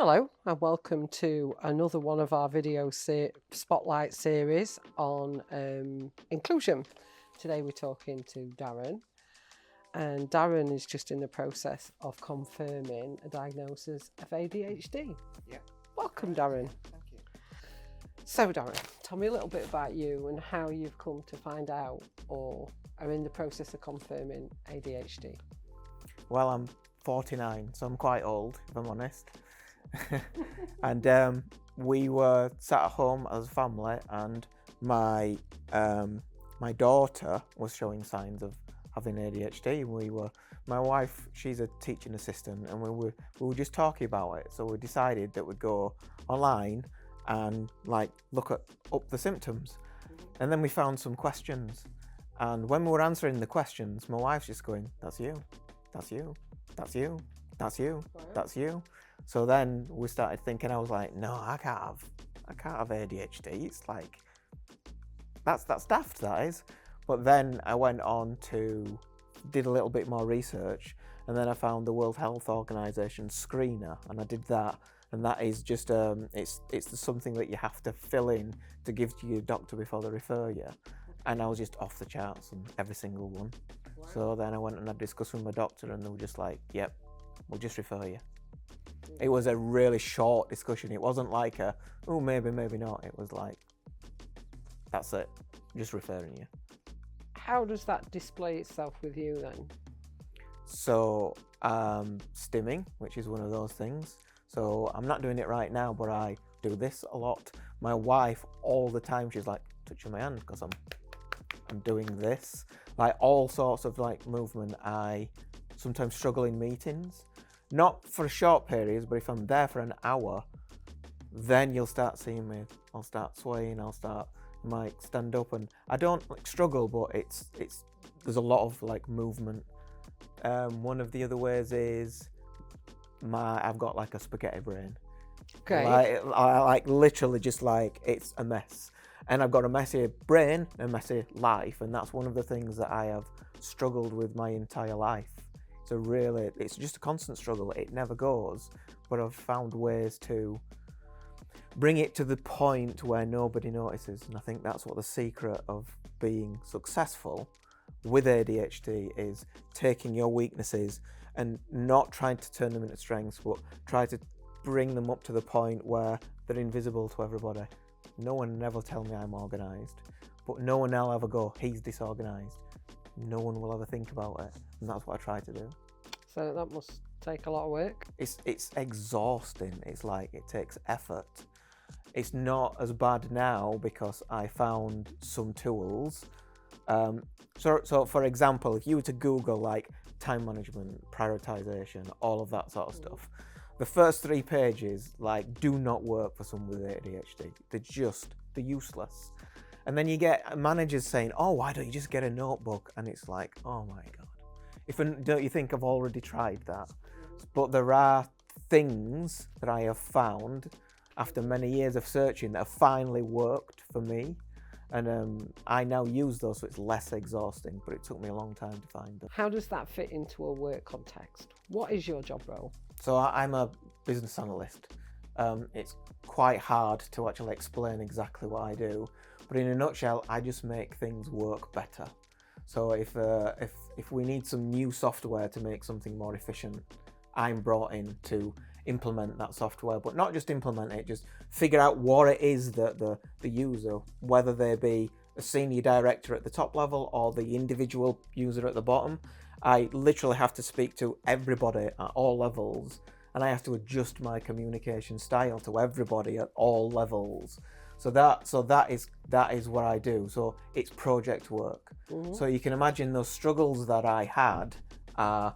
Hello and welcome to another one of our video spotlight series on inclusion. Today we're talking to Darren, and Darren is just in the process of confirming a diagnosis of ADHD. Yeah. Welcome, Darren. Thank you. So Darren, tell me a little bit about you and how you've come to find out or are in the process of confirming ADHD. Well, I'm 49, so I'm quite old, if I'm honest. And we were sat at home as a family, and my daughter was showing signs of having ADHD. My wife, she's a teaching assistant, and we were just talking about it. So we decided that we'd go online and look up the symptoms, and then we found some questions. And when we were answering the questions, my wife's just going, "That's you, that's you, that's you, that's you, that's you." So then we started thinking. I was like, "No, I can't have ADHD. It's like that's daft, that is." But then I went on to did a little bit more research, and then I found the World Health Organization screener, and I did that. And that is just it's something that you have to fill in to give to your doctor before they refer you. And I was just off the charts on every single one. Wow. So then I went and I discussed with my doctor, and they were just like, "Yep, we'll just refer you." It was a really short discussion. It wasn't like maybe not. It was like, that's it, just referring you. How does that display itself with you then? So stimming, which is one of those things. So I'm not doing it right now, but I do this a lot. My wife, all the time, she's like touching my hand because I'm doing this. Like all sorts of movement. I sometimes struggle in meetings. Not for short periods, but if I'm there for an hour, then you'll start seeing me. I'll start swaying, I might stand up, and I don't struggle, but it's there's a lot of movement. One of the other ways is I've got a spaghetti brain. Okay. I literally just it's a mess. And I've got a messy brain, a messy life, and that's one of the things that I have struggled with my entire life. So really, it's just a constant struggle. It never goes, but I've found ways to bring it to the point where nobody notices. And I think that's what the secret of being successful with ADHD is: taking your weaknesses and not trying to turn them into strengths, but try to bring them up to the point where they're invisible to everybody. No one will ever tell me I'm organised, but no one will ever go, "He's disorganised." No one will ever think about it, and that's what I try to do. So that must take a lot of work. It's exhausting. It's it takes effort. It's not as bad now because I found some tools. So for example, if you were to Google time management, prioritization, all of that sort of stuff, the first 3 pages do not work for someone with ADHD. They're useless. And then you get managers saying, "Oh, why don't you just get a notebook?" And it's like, oh my God. Don't you think I've already tried that? But there are things that I have found after many years of searching that have finally worked for me. And I now use those, so it's less exhausting, but it took me a long time to find them. How does that fit into a work context? What is your job role? So I'm a business analyst. It's quite hard to actually explain exactly what I do, but in a nutshell, I just make things work better. So if we need some new software to make something more efficient, I'm brought in to implement that software, but not just implement it, just figure out what it is that the user, whether they be a senior director at the top level or the individual user at the bottom, I literally have to speak to everybody at all levels, and I have to adjust my communication style to everybody at all levels. So that is what I do. So it's project work. Mm-hmm. So you can imagine those struggles that I had are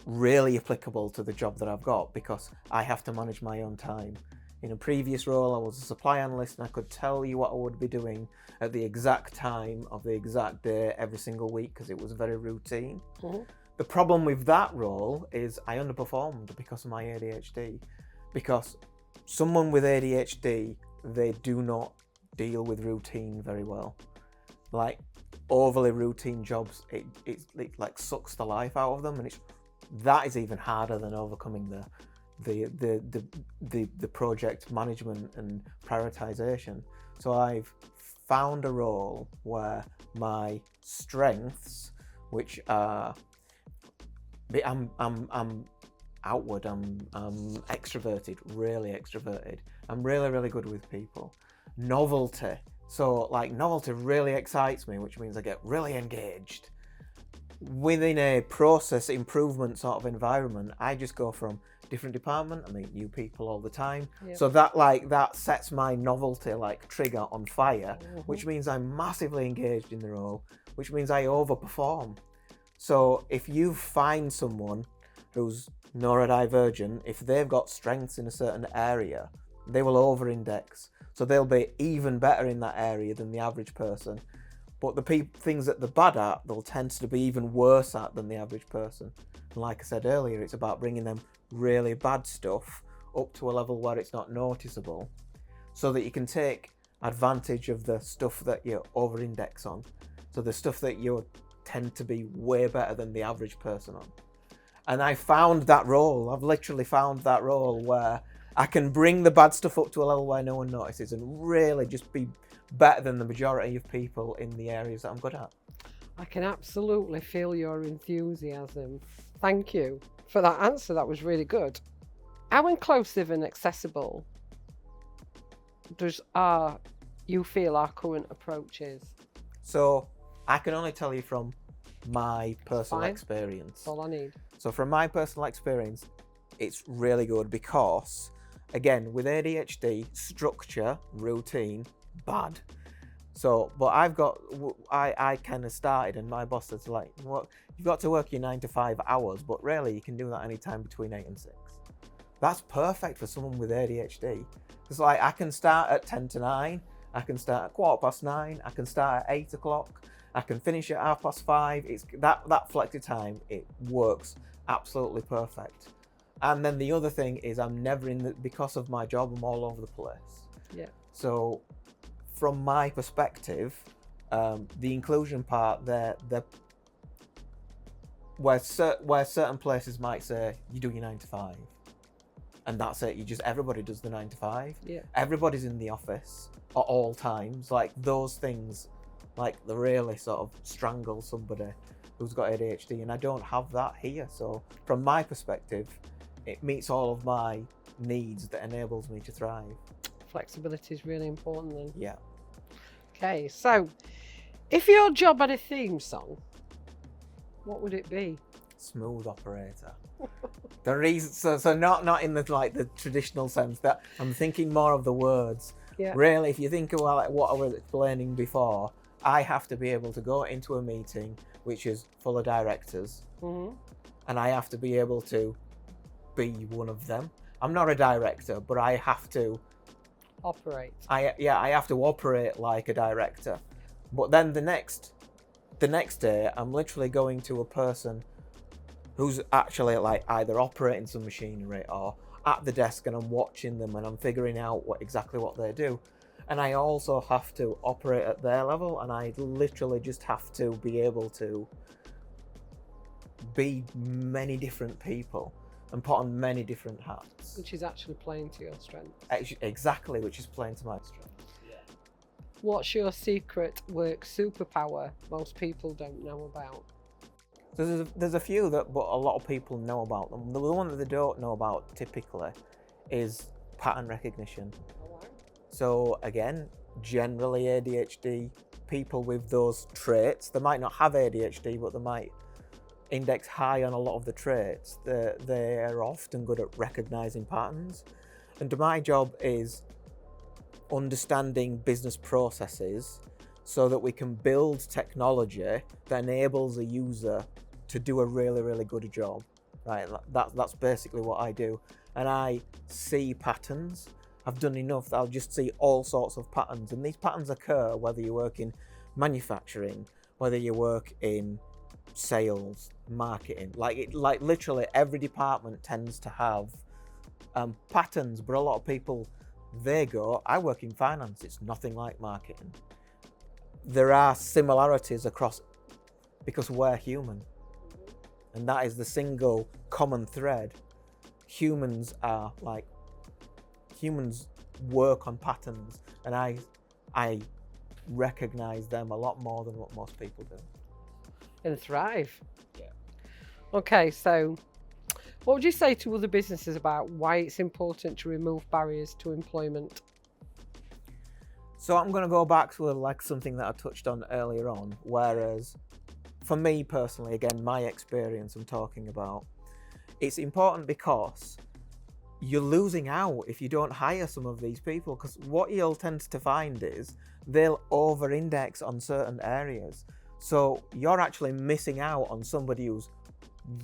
really applicable to the job that I've got, because I have to manage my own time. In a previous role, I was a supply analyst, and I could tell you what I would be doing at the exact time of the exact day every single week because it was very routine. Mm-hmm. The problem with that role is I underperformed because of my ADHD. Because someone with ADHD, they do not deal with routine very well. Overly routine jobs, it sucks the life out of them, and that is even harder than overcoming the project management and prioritization. So I've found a role where my strengths, which are I'm outward, I'm extroverted, really extroverted. I'm really good with people. Novelty. So like novelty really excites me, which means I get really engaged. Within a process improvement sort of environment, I just go from different department. I meet new people all the time. Yep. So that sets my novelty like trigger on fire, which means I'm massively engaged in the role, which means I overperform. So if you find someone who's neurodivergent, if they've got strengths in a certain area, they will over-index. So they'll be even better in that area than the average person. But the things that they're bad at, they'll tend to be even worse at than the average person. And like I said earlier, it's about bringing them really bad stuff up to a level where it's not noticeable, so that you can take advantage of the stuff that you over-index on. So the stuff that you tend to be way better than the average person on. And I found that role. I've literally found that role where I can bring the bad stuff up to a level where no one notices and really just be better than the majority of people in the areas that I'm good at. I can absolutely feel your enthusiasm. Thank you for that answer. That was really good. How inclusive and accessible does you feel our current approach is? So I can only tell you from my personal Fine. experience. That's all I need. So from my personal experience, it's really good because, again, with ADHD, structure, routine, bad. So, but I kind of started, and my boss says like, well, you've got to work your 9 to 5 hours, but really you can do that anytime between 8 and 6. That's perfect for someone with ADHD. It's like I can start at 10 to 9, I can start at 9:15, I can start at 8 o'clock, I can finish at 5:30. It's that flexitime, it works absolutely perfect. And then the other thing is I'm never because of my job, I'm all over the place. Yeah. So from my perspective, the inclusion part where certain places might say you do your 9 to 5, and that's it. Everybody does the 9 to 5. Yeah. Everybody's in the office at all times. Like those things, like they really sort of strangle somebody who's got ADHD, and I don't have that here. So from my perspective, it meets all of my needs that enables me to thrive. Flexibility is really important then. Yeah. Okay, so if your job had a theme song, what would it be? Smooth operator. The reason, so not in the traditional sense, that I'm thinking more of the words. Yeah. Really, if you think about like what I was explaining before, I have to be able to go into a meeting which is full of directors, and I have to be able to be one of them. I'm not a director, but I have to Operate. I have to operate like a director. But then the next day, I'm literally going to a person who's actually like either operating some machinery or at the desk, and I'm watching them and I'm figuring out exactly what they do. And I also have to operate at their level, and I literally just have to be able to be many different people and put on many different hats. Which is actually playing to your strength. Exactly, which is playing to my strengths. Yeah. What's your secret work superpower most people don't know about? So there's a few but a lot of people know about them. The one that they don't know about typically is pattern recognition. Oh, wow. So again, generally ADHD, people with those traits, they might not have ADHD, but they might index high on a lot of the traits. They are often good at recognizing patterns. And my job is understanding business processes so that we can build technology that enables a user to do a really good job. Right, that's basically what I do. And I see patterns. I've done enough that I'll just see all sorts of patterns, and these patterns occur whether you work in manufacturing, whether you work in sales, marketing. Like literally every department tends to have patterns, but a lot of people, I work in finance, it's nothing like marketing. There are similarities across because we're human, and that is the single common thread. humans work on patterns, and I recognize them a lot more than what most people do. And thrive. Yeah. Okay, so what would you say to other businesses about why it's important to remove barriers to employment? So I'm going to go back to something that I touched on earlier on, whereas for me personally, again, my experience I'm talking about, it's important because you're losing out if you don't hire some of these people, because what you'll tend to find is they'll over-index on certain areas. So you're actually missing out on somebody who's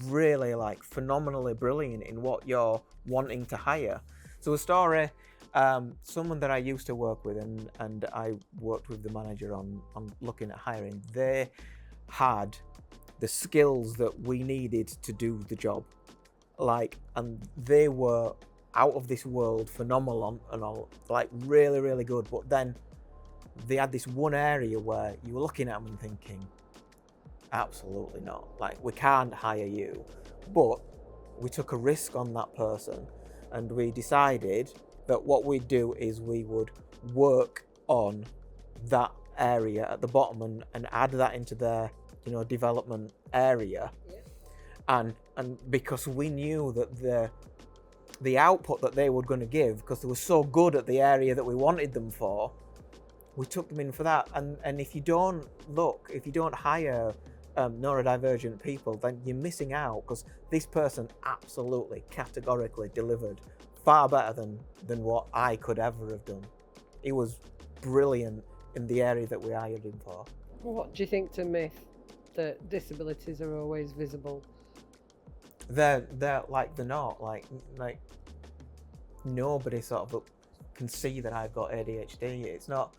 really phenomenally brilliant in what you're wanting to hire. So a story, someone that I used to work with, and I worked with the manager on looking at hiring, they had the skills that we needed to do the job, and they were out of this world, phenomenal and all, really, really good. But then they had this one area where you were looking at them and thinking, absolutely not, we can't hire you. But we took a risk on that person, and we decided that what we'd do is we would work on that area at the bottom and add that into their development area. And because we knew that the output that they were going to give, because they were so good at the area that we wanted them for, we took them in for that. And if you don't hire neurodivergent people, then you're missing out, because this person absolutely categorically delivered far better than what I could ever have done. He was brilliant in the area that we hired him for. What do you think to myth that disabilities are always visible? They're not nobody sort of can see that I've got ADHD. It's not.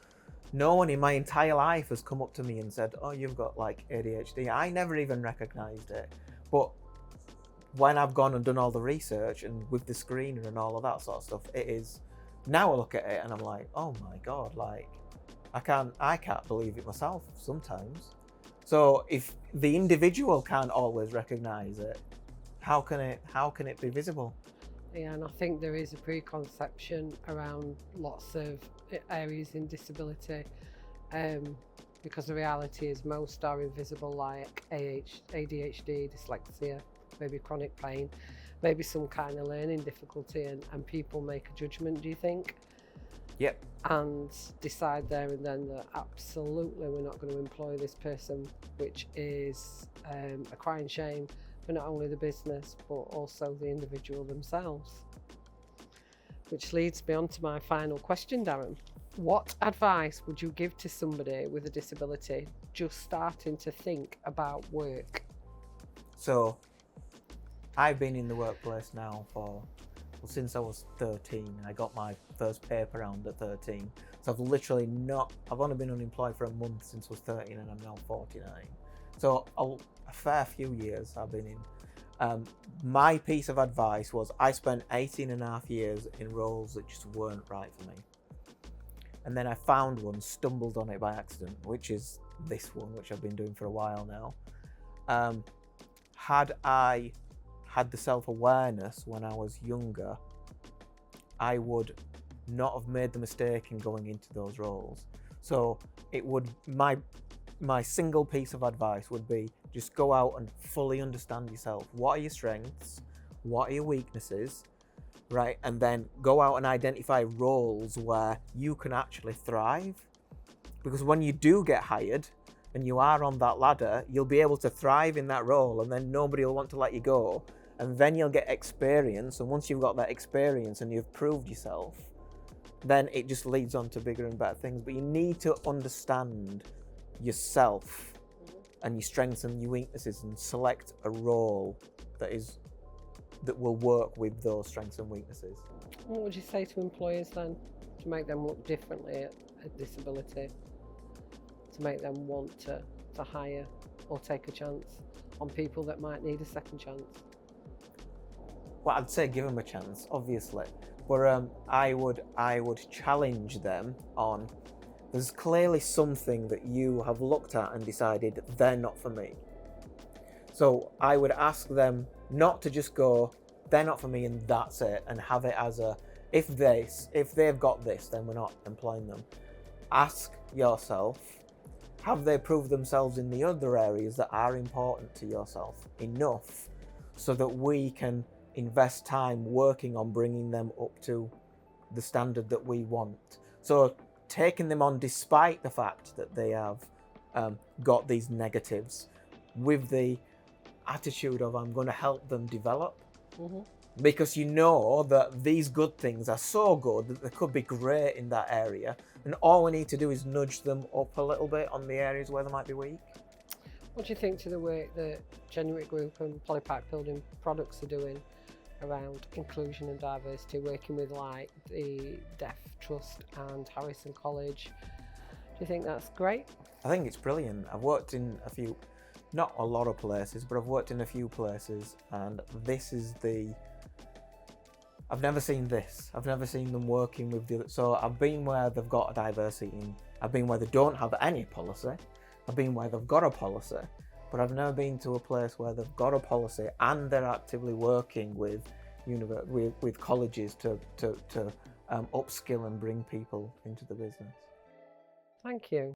No one in my entire life has come up to me and said, "Oh, you've got ADHD." I never even recognized it. But when I've gone and done all the research and with the screener and all of that sort of stuff, it is. Now I look at it and I'm like, "Oh my God!" I can't believe it myself sometimes. So if the individual can't always recognize it, how can it be visible? Yeah, and I think there is a preconception around lots of areas in disability, because the reality is most are invisible, like ADHD, dyslexia, maybe chronic pain, maybe some kind of learning difficulty, and people make a judgment, do you think? Yep. And decide there and then that absolutely we're not going to employ this person, which is a crying shame for not only the business but also the individual themselves. Which leads me on to my final question, Darren. What advice would you give to somebody with a disability just starting to think about work? So I've been in the workplace now since I was 13. I got my first paper round at 13. So I've only been unemployed for a month since I was 13, and I'm now 49. So a fair few years I've been in. My piece of advice was I spent 18 and a half years in roles that just weren't right for me. And then I found one, stumbled on it by accident, which is this one, which I've been doing for a while now. Had I had the self-awareness when I was younger, I would not have made the mistake in going into those roles. So my single piece of advice would be just go out and fully understand yourself. What are your strengths? What are your weaknesses? Right? And then go out and identify roles where you can actually thrive. Because when you do get hired and you are on that ladder, you'll be able to thrive in that role, and then nobody will want to let you go. And then you'll get experience. And once you've got that experience and you've proved yourself, then it just leads on to bigger and better things. But you need to understand yourself and your strengths and your weaknesses, and select a role that will work with those strengths and weaknesses. What would you say to employers then to make them look differently at disability, to make them want to hire or take a chance on people that might need a second chance? Well, I'd say give them a chance, obviously, but I would challenge them on, there's clearly something that you have looked at and decided they're not for me. So I would ask them not to just go, they're not for me and that's it, and have it as a, if they've got this, then we're not employing them. Ask yourself, have they proved themselves in the other areas that are important to yourself enough so that we can invest time working on bringing them up to the standard that we want? So taking them on despite the fact that they have got these negatives, with the attitude of I'm going to help them develop. Because you know that these good things are so good that they could be great in that area, and all we need to do is nudge them up a little bit on the areas where they might be weak. What do you think to the work that Genuit Group and Polypipe Building Products are doing around inclusion and diversity, working with like the Deaf Trust and Harrison College? Do you think that's great? I think it's brilliant. I've worked in a few, not a lot of places, but I've worked in a few places, and this is I've never seen this. I've never seen them working with the other. So I've been where they've got a diversity in. I've been where they don't have any policy. I've been where they've got a policy, but I've never been to a place where they've got a policy and they're actively working with colleges to upskill and bring people into the business. Thank you.